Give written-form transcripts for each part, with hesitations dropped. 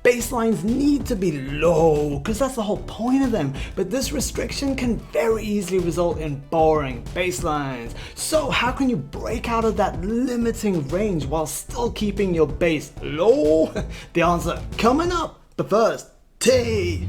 Bass lines need to be low, because that's the whole point of them, but this restriction can very easily result in boring bass lines. So how can you break out of that limiting range while still keeping your bass low? The answer coming up, but first, T!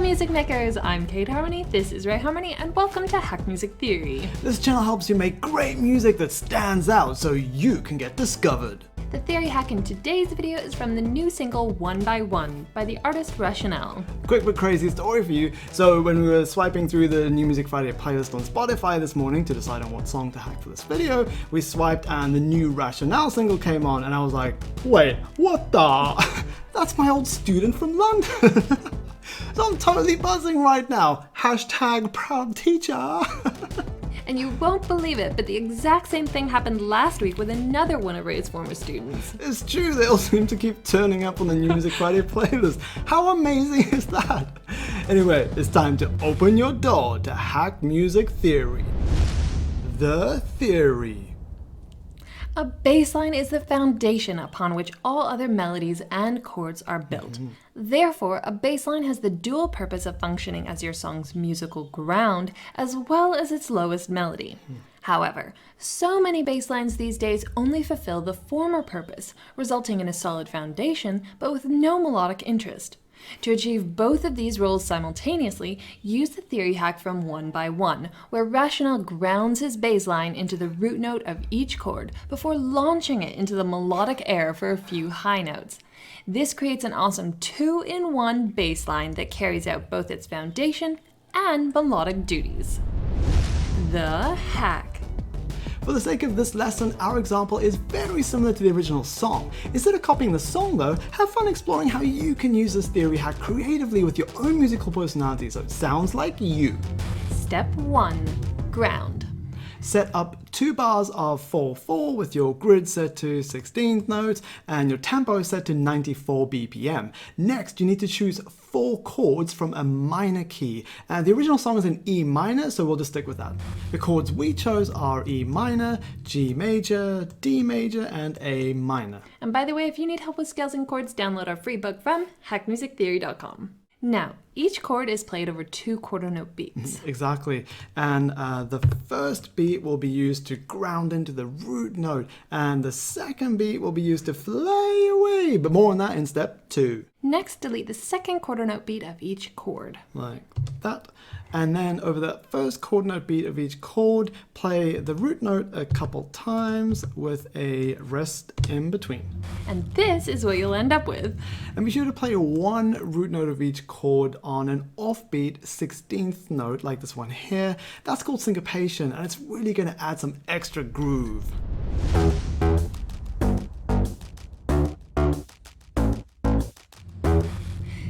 Music makers, I'm Kate Harmony, this is Ray Harmony, and welcome to Hack Music Theory. This channel helps you make great music that stands out so you can get discovered. The theory hack in today's video is from the new single One by One by the artist Rationale. Quick but crazy story for you. So when we were swiping through the New Music Friday playlist on Spotify this morning to decide on what song to hack for this video, we swiped and the new Rationale single came on and I was like, wait, what the? That's my old student from London. So I'm totally buzzing right now. Hashtag proud teacher. And you won't believe it, but the exact same thing happened last week with another one of Ray's former students. It's true, they all seem to keep turning up on the New Music Friday playlist. How amazing is that? Anyway, it's time to open your door to Hack Music Theory. The theory. A bass line is the foundation upon which all other melodies and chords are built. Therefore, a bass line has the dual purpose of functioning as your song's musical ground, as well as its lowest melody. However, so many bass lines these days only fulfill the former purpose, resulting in a solid foundation, but with no melodic interest. To achieve both of these roles simultaneously, use the theory hack from One by One, where Rationale grounds his bass line into the root note of each chord before launching it into the melodic air for a few high notes. This creates an awesome 2-in-1 bass line that carries out both its foundation and melodic duties. The hack. For the sake of this lesson, our example is very similar to the original song. Instead of copying the song though, have fun exploring how you can use this theory hack creatively with your own musical personality so it sounds like you. Step 1. Ground. Set up 2 bars of 4/4 with your grid set to 16th notes and your tempo set to 94 BPM. Next, you need to choose 4 chords from a minor key. And the original song is in E minor, so we'll just stick with that. The chords we chose are E minor, G major, D major, and A minor. And by the way, if you need help with scales and chords, download our free book from hackmusictheory.com. Now, each chord is played over 2 quarter note beats. Exactly, and the first beat will be used to ground into the root note, and the second beat will be used to fly away, but more on that in step 2. Next, delete the second quarter note beat of each chord. Like that. And then over the first quarter note beat of each chord, play the root note a couple times with a rest in between. And this is what you'll end up with. And be sure to play 1 root note of each chord on an offbeat 16th note like this one here. That's called syncopation, and it's really going to add some extra groove.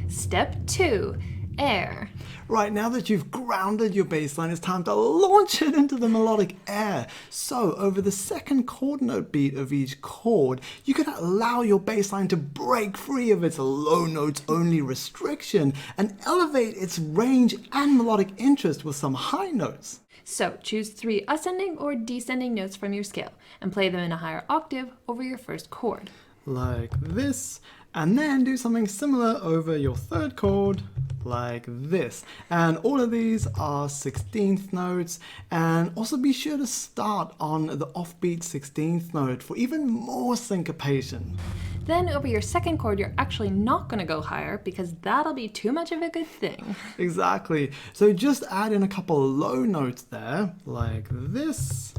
Step 2. Air. Right, now that you've grounded your bass line, it's time to launch it into the melodic air. So, over the second chord note beat of each chord, you can allow your bass line to break free of its low notes only restriction and elevate its range and melodic interest with some high notes. So, choose 3 ascending or descending notes from your scale and play them in a higher octave over your first chord. Like this, and then do something similar over your third chord, like this. And all of these are 16th notes, and also be sure to start on the offbeat 16th note for even more syncopation. Then over your second chord, you're actually not going to go higher because that'll be too much of a good thing. Exactly. So just add in a couple of low notes there, like this.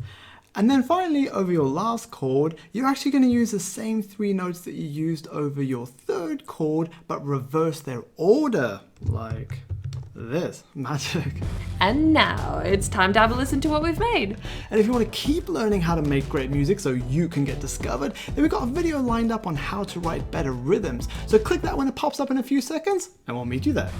And then finally, over your last chord, you're actually going to use the same 3 notes that you used over your third chord, but reverse their order, like this. Magic. And now it's time to have a listen to what we've made. And if you want to keep learning how to make great music so you can get discovered, then we've got a video lined up on how to write better rhythms. So click that when it pops up in a few seconds, and we'll meet you there.